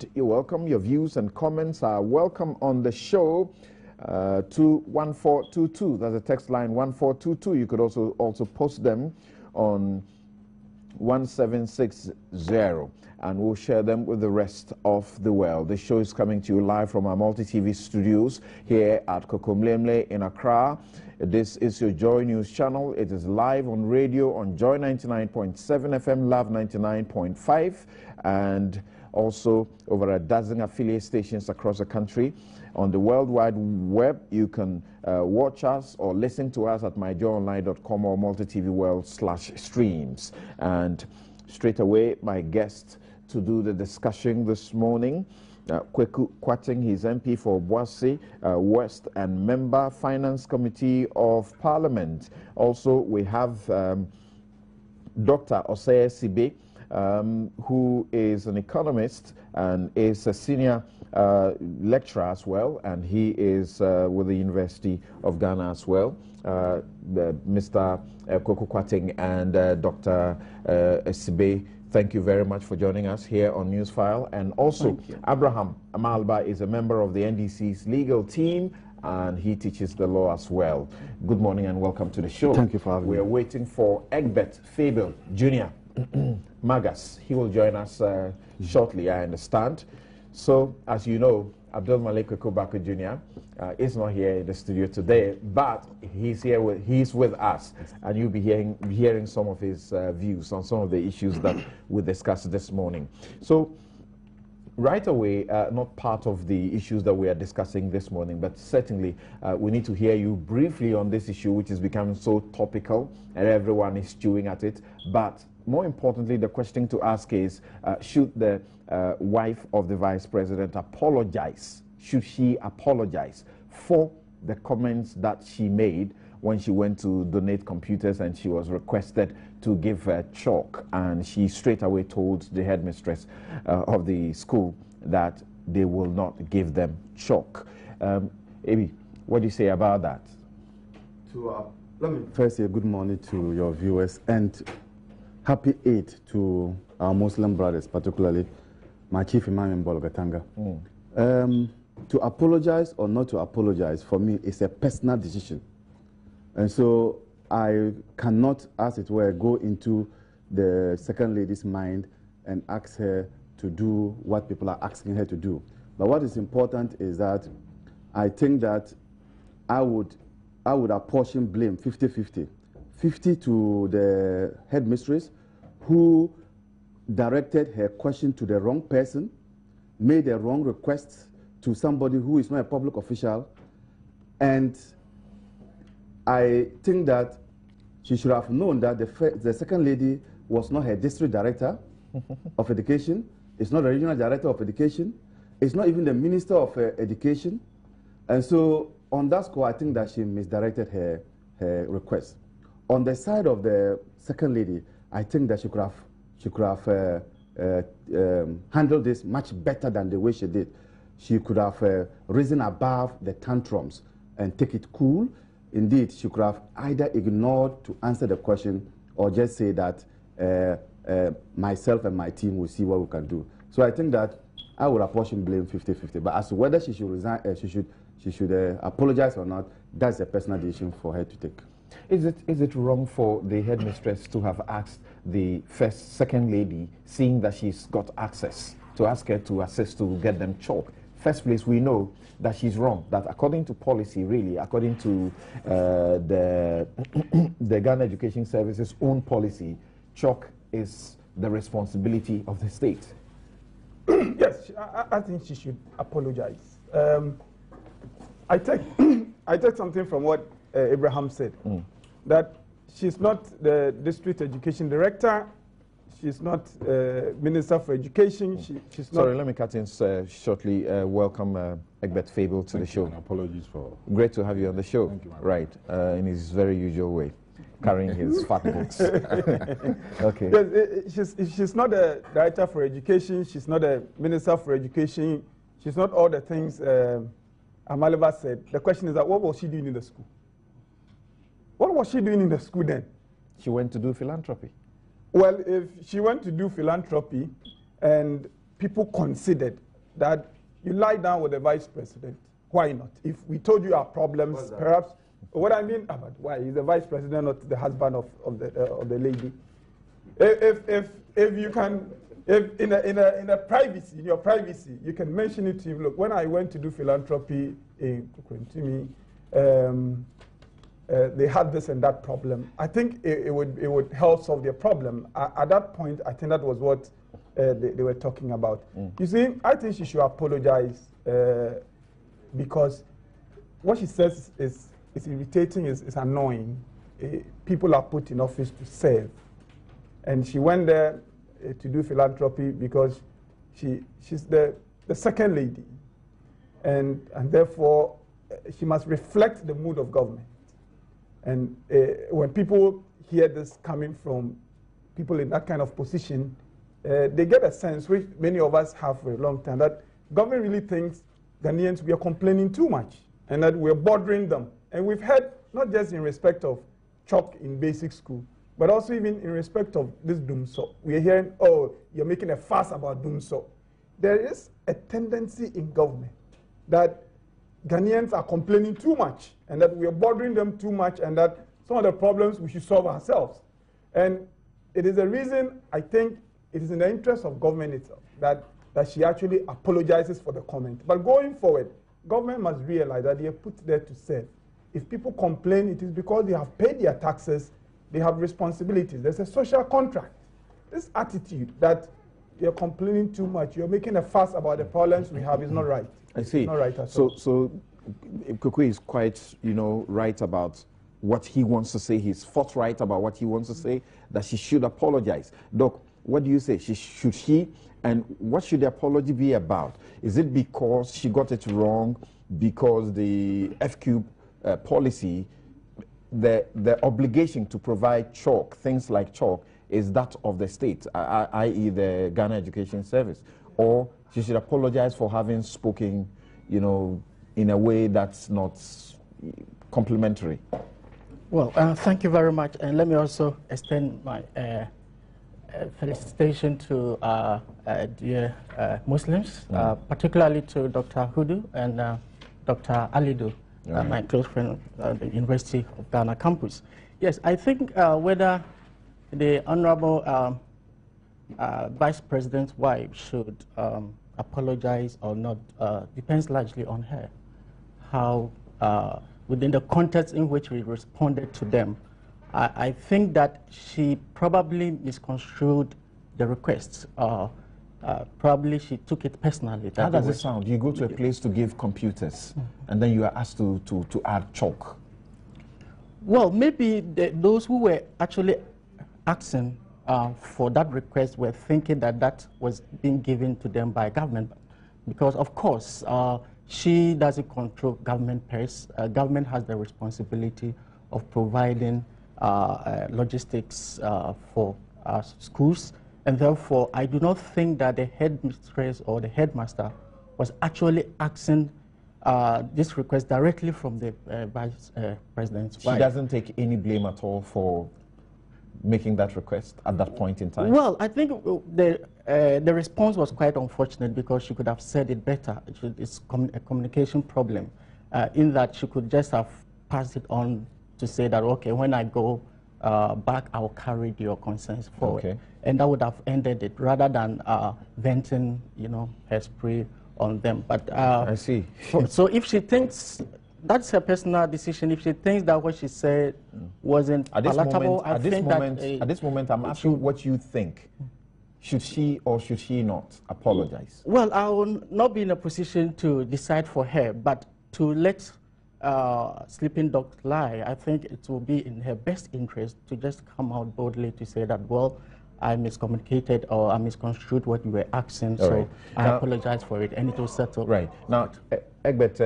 and you're welcome. Your views and comments are welcome on the show. 21422. That's a text line 1422. You could also post them on 1760, and we'll share them with the rest of the world. The show is coming to you live from our multi-TV studios here at Kokurantumi in Accra. This is your Joy News channel. It is live on radio on Joy 99.7 FM, Love 99.5, and also over a dozen affiliate stations across the country. On the World Wide Web, you can watch us or listen to us at myjoyonline.com or multitvworld/streams. And straight away, my guest to do the discussion this morning, Kokurantumi, his MP for Boise West and member Finance Committee of Parliament. Also, we have Dr. Osei Sibe, who is an economist and is a senior lecturer as well, and he is with the University of Ghana as well. Mr. Kokurantumi and Dr. Sibe, thank you very much for joining us here on Newsfile. And also, Abraham Amalba is a member of the NDC's legal team, and he teaches the law as well. Good morning and welcome to the show. Thank you for having me. We are waiting for Egbert Fable Jr. Magas. He will join us shortly, I understand. So, as you know, Abdul Malik Kokobako Jr. Is not here in the studio today, but he's with us, and you'll be hearing some of his views on some of the issues that we discussed this morning. So, right away, not part of the issues that we are discussing this morning, but certainly we need to hear you briefly on this issue, which is becoming so topical, and everyone is chewing at it. But more importantly, the question to ask is, should the wife of the Vice President apologize? Should she apologize for the comments that she made when she went to donate computers and she was requested to give chalk, and she straight away told the headmistress of the school that they will not give them chalk? Abi, what do you say about that? Let me first say good morning to your viewers and happy Eid to our Muslim brothers, particularly my Chief Imam in Bolgatanga. To apologize or not to apologize, for me, is a personal decision. And so I cannot, as it were, go into the second lady's mind and ask her to do what people are asking her to do. But what is important is that I think that I would apportion blame 50-50. 50 to the headmistress, who directed her question to the wrong person, made a wrong request to somebody who is not a public official, and I think that she should have known that the second lady was not her district director of education, it's not the regional director of education, it's not even the minister of education, and so on that score, I think that she misdirected her request. On the side of the second lady, I think that she could have handled this much better than the way she did. She could have risen above the tantrums and take it cool. Indeed, she could have either ignored to answer the question or just say that myself and my team will see what we can do. So I think that I would apportion blame 50-50. But as to whether she should resign, she should apologize or not, that's a personal decision for her to take. Is it wrong for the headmistress to have asked the second lady, seeing that she's got access, to ask her to assist to get them chalk? First place, we know that she's wrong, that according to policy, really, according to the Ghana Education Service's own policy, chalk is the responsibility of the state. Yes, I think she should apologize. I take something from what Abraham said, that she's not the district education director, she's not Minister for Education, she's not... Sorry, let me cut in shortly. Welcome Egbert Fable to the show. Apologies for... Great to have you on the show. Thank you, right, in his very usual way, carrying his fat books. Okay. Yes, she's not the Director for Education, she's not the Minister for Education, she's not all the things Amalba said. The question is that what was she doing in the school? What was she doing in the school then? She went to do philanthropy. Well, if she went to do philanthropy and people considered that you lie down with the vice president. Why not? If we told you our problems, perhaps, what I mean about why is the vice president not the husband of the lady? If you can, if in a privacy, in your privacy, you can mention it to him. Look, when I went to do philanthropy in Kokurantumi, they had this and that problem. I think it would help solve their problem. At that point, I think that was what they were talking about. You see, I think she should apologize because what she says is irritating, is annoying. People are put in office to serve. And she went there to do philanthropy because she's the second lady. And therefore, she must reflect the mood of government. And when people hear this coming from people in that kind of position, they get a sense, which many of us have for a long time, that government really thinks Ghanaians, we are complaining too much and that we're bothering them. And we've heard, not just in respect of chalk in basic school, but also even in respect of this Dumso. We are hearing, oh, you're making a fuss about Dumso. There is a tendency in government that Ghanaians are complaining too much and that we are bothering them too much and that some of the problems we should solve ourselves. And it is a reason, I think, it is in the interest of government itself that she actually apologizes for the comment. But going forward, government must realize that they are put there to serve. If people complain, it is because they have paid their taxes, they have responsibilities. There's a social contract. This attitude that you're complaining too much, you're making a fuss about the problems we have is not right. I see. It's not right at all. So Koku is quite, right about what he wants to say. He's forthright about what he wants to say, that she should apologize. Doc, what do you say? Should she? And what should the apology be about? Is it because she got it wrong, because the FQ policy, the obligation to provide chalk, things like chalk, is that of the state, i.e. the Ghana Education Service? Or she should apologize for having spoken, in a way that's not complimentary? Well, thank you very much. And let me also extend my felicitation to dear Muslims, particularly to Dr. Hudu and Dr. Alidu, my close friend at the University of Ghana campus. Yes, I think whether the Honorable Vice President's wife should apologize or not depends largely on her. How, within the context in which we responded to them, I think that she probably misconstrued the requests. Probably she took it personally. How does it sound? You go to a place to give computers, and then you are asked to add chalk. Well, maybe those who were actually asking for that request were thinking that that was being given to them by government, because of course she doesn't control government purse. Government has the responsibility of providing logistics for schools, and therefore I do not think that the headmistress or the headmaster was actually asking this request directly from the Vice President's wife. She doesn't take any blame at all for making that request at that point in time? Well, I think the response was quite unfortunate because she could have said it better. It's a communication problem in that she could just have passed it on to say that, okay, when I go back, I'll carry your concerns forward. Okay. And that would have ended it rather than venting, her spree on them. But I see. So if she thinks that's her personal decision, if she thinks that what she said wasn't palatable, at this moment, I'm asking what you think. Should she or should she not apologize? Well, I will not be in a position to decide for her, but to let sleeping dogs lie, I think it will be in her best interest to just come out boldly to say that, well, I miscommunicated or I misconstrued what you were asking, so right. I apologize for it, and it will settle. Right. Now, Egbert,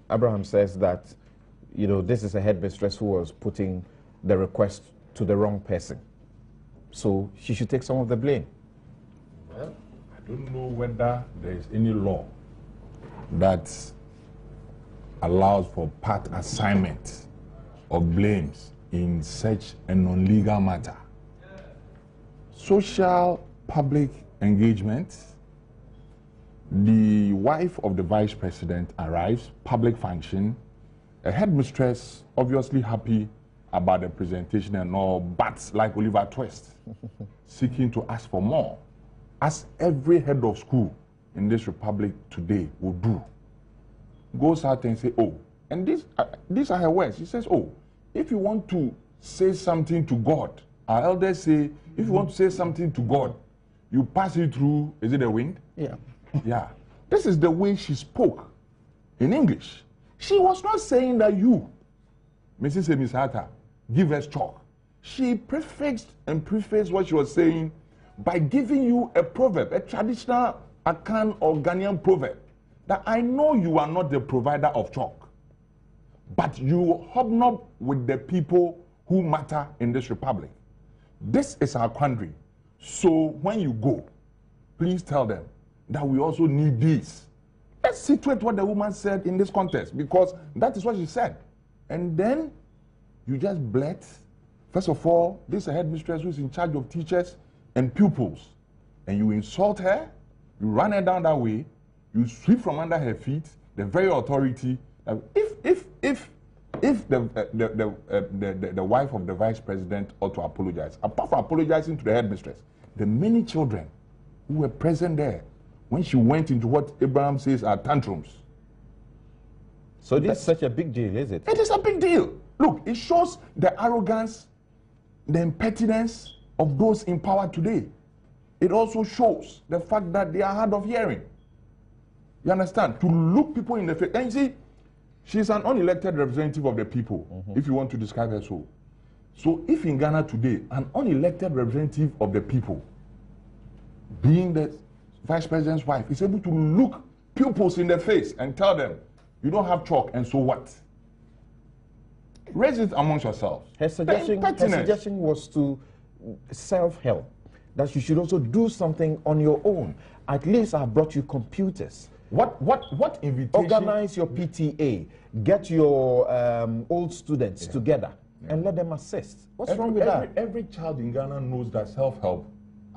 Abraham says that, this is a headmistress who was putting the request to the wrong person. So she should take some of the blame. Well, I don't know whether there is any law that allows for part assignment of blames in such a non-legal matter. Social public engagement The wife of the vice president arrives, public function, a headmistress obviously happy about the presentation and all, but like Oliver Twist, seeking to ask for more, as every head of school in this republic today will do. Goes out and say, oh, and these are her words. She says, oh, if you want to say something to God, our elders say, if you want to say something to God, you pass it through, is it the wind? Yeah. Yeah. This is the way she spoke in English. She was not saying that you, Mrs. Emisata, give us chalk. She prefixed and prefaced what she was saying by giving you a proverb, a traditional Akan or Ghanaian proverb, that I know you are not the provider of chalk, but you hobnob with the people who matter in this republic. This is our country. So when you go, please tell them that we also need this. Let's situate what the woman said in this context, because that is what she said. And then you just blurt. First of all, this is a headmistress who is in charge of teachers and pupils. And you insult her, you run her down that way, you sweep from under her feet the very authority. If the wife of the vice president ought to apologize, apart from apologizing to the headmistress, the many children who were present there when she went into what Abraham says are tantrums. So this is such a big deal, is it? It is a big deal. Look, it shows the arrogance, the impertinence of those in power today. It also shows the fact that they are hard of hearing. You understand? To look people in the face. And you see, she's an unelected representative of the people, if you want to describe her so. So if in Ghana today, an unelected representative of the people, being the vice president's wife, is able to look pupils in the face and tell them, you don't have chalk, and so what? Raise it amongst yourselves. Her suggestion was to self-help, that you should also do something on your own. At least I brought you computers. What invitation? Organize your PTA, get your old students together, and let them assist. What's wrong with that? Every child in Ghana knows that self-help,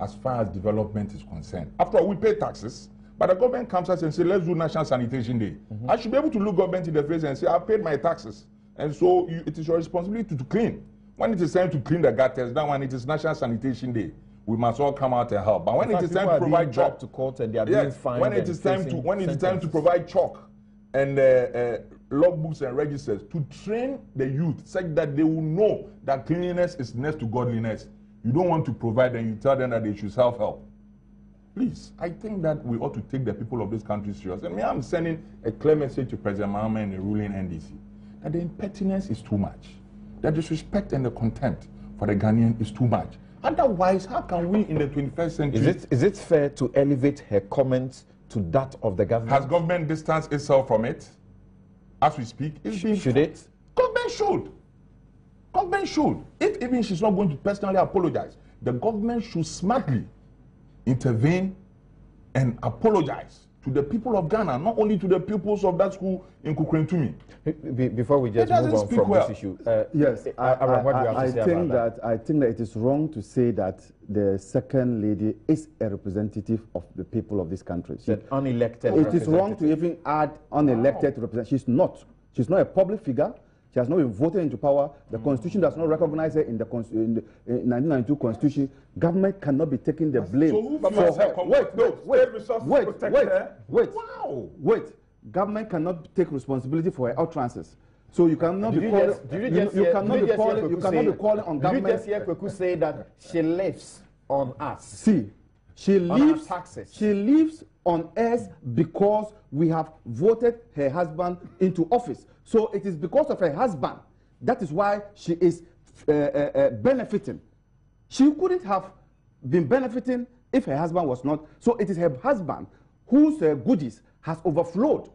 as far as development is concerned. After all, we pay taxes, but the government comes us and says, let's do National Sanitation Day. I should be able to look government in the face and say, I paid my taxes. And so it is your responsibility to clean. When it is time to clean the gutters, then when it is National Sanitation Day, we must all come out and help. But when it is time to provide chalk to court and they are being fined, when it is time to provide chalk and logbooks and registers to train the youth such that they will know that cleanliness is next to godliness, you don't want to provide and you tell them that they should self-help. Please, I think that we ought to take the people of this country serious. And I'm sending a clear message to President Mahama and the ruling NDC that the impertinence is too much. The disrespect and the contempt for the Ghanaian is too much. Otherwise, how can we in the 21st century... Is it fair to elevate her comments to that of the government? Has government distanced itself from it? As we speak, should it? Government should. Government should. If even she's not going to personally apologize, the government should smartly intervene and apologize to the people of Ghana, not only to the pupils of that school in Kokurantumi. Before we just move on from this issue, yes, I think that it is wrong to say that the second lady is a representative of the people of this country. Unelected. It is wrong to even add unelected representative. She's not. She's not a public figure. She has not been voted into power. The Constitution does not recognize her in the 1992 Constitution. Government cannot be taking the blame for her. Wait. Government cannot take responsibility for her utterances. So you cannot be calling on government. Did you just hear Kweku say that she lives on us? See, she lives on us because we have voted her husband into office. So it is because of her husband. That is why she is benefiting. She couldn't have been benefiting if her husband was not. So it is her husband whose goodies has overflowed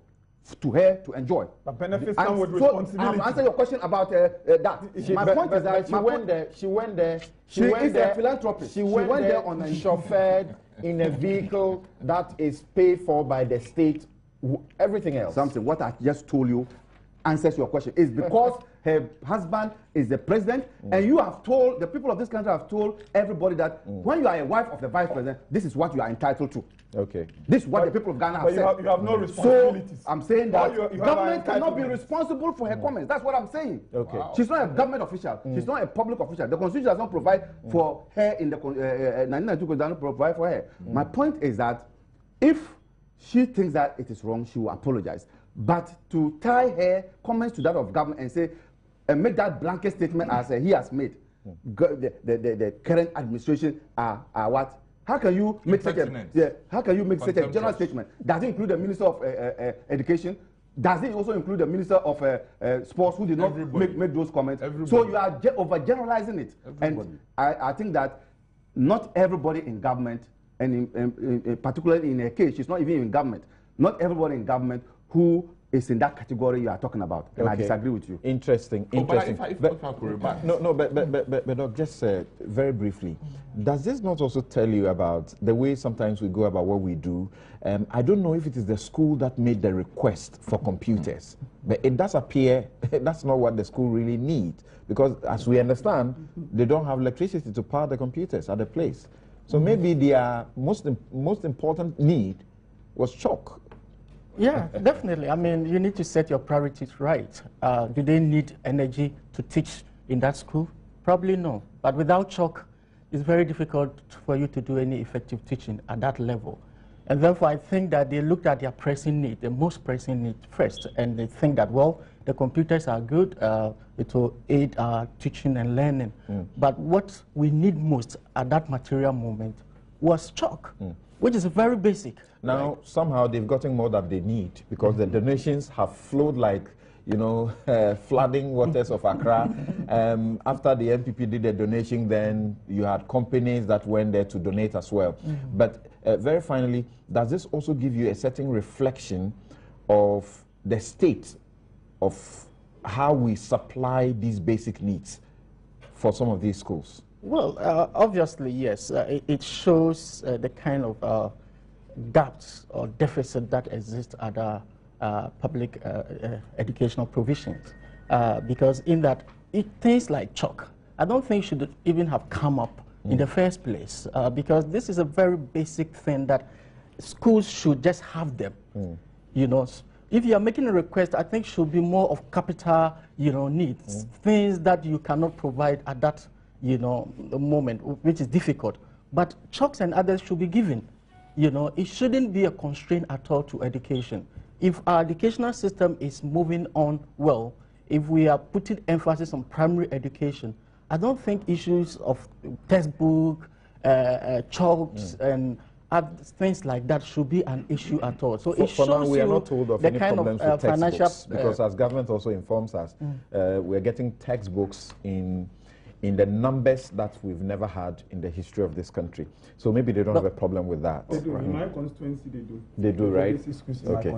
to her to enjoy. But benefits come with responsibility. I'll answer your question about that. My point is that she went there. She is a philanthropist. She went there on a chauffeured in a vehicle that is paid for by the state. Everything else. Something. What I just told you answers your question. It's because her husband is the president, and you have told, the people of this country have told everybody that when you are a wife of the vice president, this is what you are entitled to. Okay. This is what the people of Ghana have said. You have no responsibilities. So I'm saying that you government cannot be responsible for her comments. That's what I'm saying. Okay. Wow. She's not a government official. She's not a public official. The constitution does not provide for her in the 1992 does not provide for her. My point is that if she thinks that it is wrong, she will apologize. But to tie her comments to that of government and say, and make that blanket statement as he has made, the current administration are what? How can you make such a general statement? Does it include the Minister of Education? Does it also include the Minister of Sports who did not make those comments? So you are overgeneralizing it. And I think that not everybody in government, and particularly in her case, she's not even in government, not everybody in government who is in that category you are talking about, and I disagree with you. Interesting. But just very briefly, does this not also tell you about the way sometimes we go about what we do? I don't know if it is the school that made the request for computers, but it does appear that's not what the school really needs, because as we understand, they don't have electricity to power the computers at the place. So maybe their most important need was chalk. Yeah, definitely. I mean, you need to set your priorities right. Do they need energy to teach in that school? Probably no. But without chalk, it's very difficult for you to do any effective teaching at that level. And therefore, I think that they looked at their pressing need, the most pressing need first, and they think that, well, the computers are good, it will aid our teaching and learning. But what we need most at that material moment was chalk, which is very basic. Now, somehow they've gotten more than they need, because the donations have flowed like, you know, flooding waters of Accra. After the MPP did the donation, then you had companies that went there to donate as well. But very finally, does this also give you a certain reflection of the state of how we supply these basic needs for some of these schools? Well, obviously, yes. It shows the kind of gaps or deficit that exists at our public educational provisions. Because in that, things like chalk, I don't think should even have come up in the first place. Because this is a very basic thing that schools should just have them. You know, if you are making a request, I think should be more of capital, you know, needs, things that you cannot provide at that, you know, moment, which is difficult. But chalks and others should be given. You know, it shouldn't be a constraint at all to education. If our educational system is moving on well, if we are putting emphasis on primary education, I don't think issues of textbook, chalks, and things like that should be an issue at all. So it shows now, we are you not told of the any kind problems of with financial textbooks, because as government also informs us, we're getting textbooks in the numbers that we've never had in the history of this country. So maybe they don't have a problem with that. They do. In my constituency, they do. They do, right? Okay.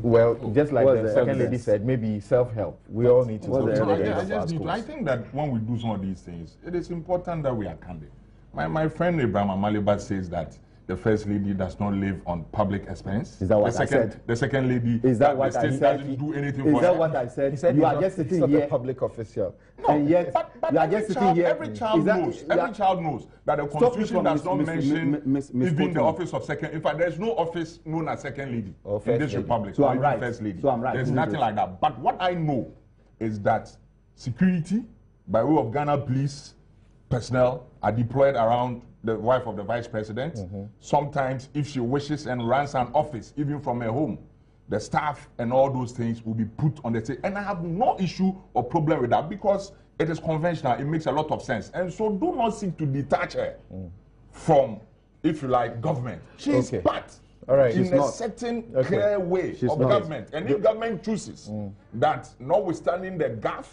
Well, just like the second lady said, maybe self-help. We all need to talk to the I think that when we do some of these things, it is important that we are candid. My friend Abraham Amaliba says that the first lady does not live on public expense. Is that what I said? The second lady, is that what the state doesn't do anything for her. Is that what I said? He said you are just sitting here. A public official. No, and yet but you are just sitting here. Every child knows that the Constitution does not mention even the office of second. In fact, there is no office known as second lady in this republic. So I'm right. First lady. So I'm right. There's nothing like that. But what I know is that security, by way of Ghana police personnel, are deployed around the wife of the vice president. Sometimes, if she wishes and runs an office, even from her home, the staff and all those things will be put on the table. And I have no issue or problem with that, because it is conventional. It makes a lot of sense. And so do not seek to detach her from, if you like, government. She is part in a certain clear way of government. And if government chooses that, notwithstanding the gaffe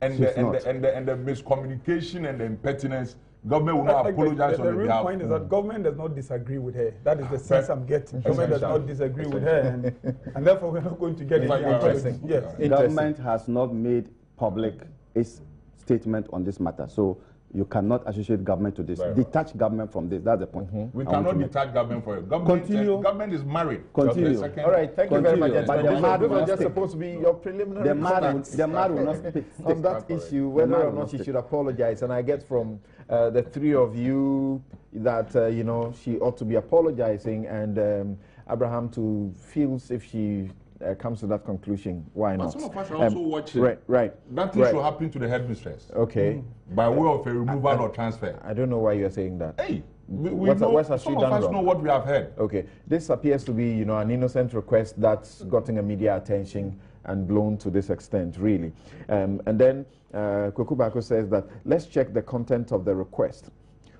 and the miscommunication and the impertinence, government will not apologize on the real point is that government does not disagree with her. That is the sense I'm getting. Government does not disagree with her, and therefore we're not going to get any apology. Yes. Government has not made public its statement on this matter. So You cannot associate government to this. Detach government from this. That's the point. We cannot detach government from it. Government is married. Continue. All right, thank you very much. But the man this will was not just speak. supposed to be your preliminary The man comment will not speak. on that issue, whether or not she should apologize. And I get from the three of you that, you know, she ought to be apologizing, and Abraham to feels if she comes to that conclusion, why not? Some of us are also watching. Right. That thing should happen to the headmistress. Okay. By way of a removal or transfer. I don't know why you're saying that. Hey, What has she some done of us wrong? know what we have heard. Okay. This appears to be, you know, an innocent request that's gotten a media attention and blown to this extent, really. And then Kokubako says that let's check the content of the request.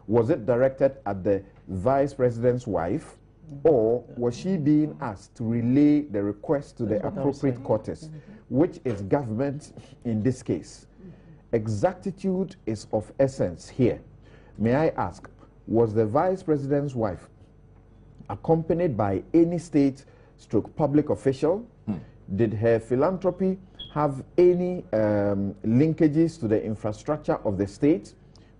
Was it directed at the vice president's wife, or was she being asked to relay the request to the appropriate quarters, which is government in this case? Exactitude is of essence here. May I ask, was the vice president's wife accompanied by any state/public official? Did her philanthropy have any linkages to the infrastructure of the state?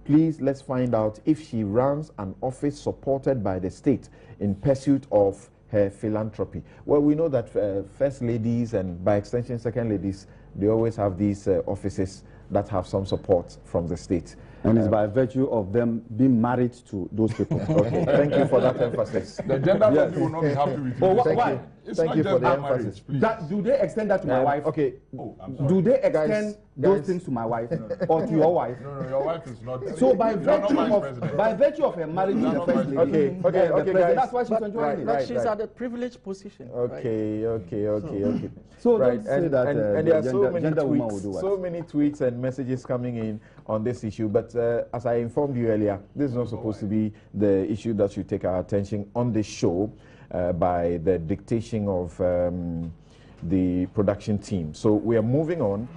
Please, let's find out if she runs an office supported by the state in pursuit of her philanthropy. Well, we know that first ladies and by extension second ladies, they always have these offices that have some support from the state. And it's by virtue of them being married to those people. Okay, thank you for that emphasis. The gender body will not be happy with you. Why? Thank you for the emphasis. Do they extend that to my wife? Okay. Do they extend those things to my wife or to your wife? No, your wife is not. So by virtue of her marriage to the first lady, okay, guys. that's why she's enjoying it. But she's at a privileged position. Okay. So right, don't say that and there are so many many tweets and messages coming in on this issue. But as I informed you earlier, this is not supposed to be the issue that should take our attention on this show by the dictation of the production team. So we are moving on.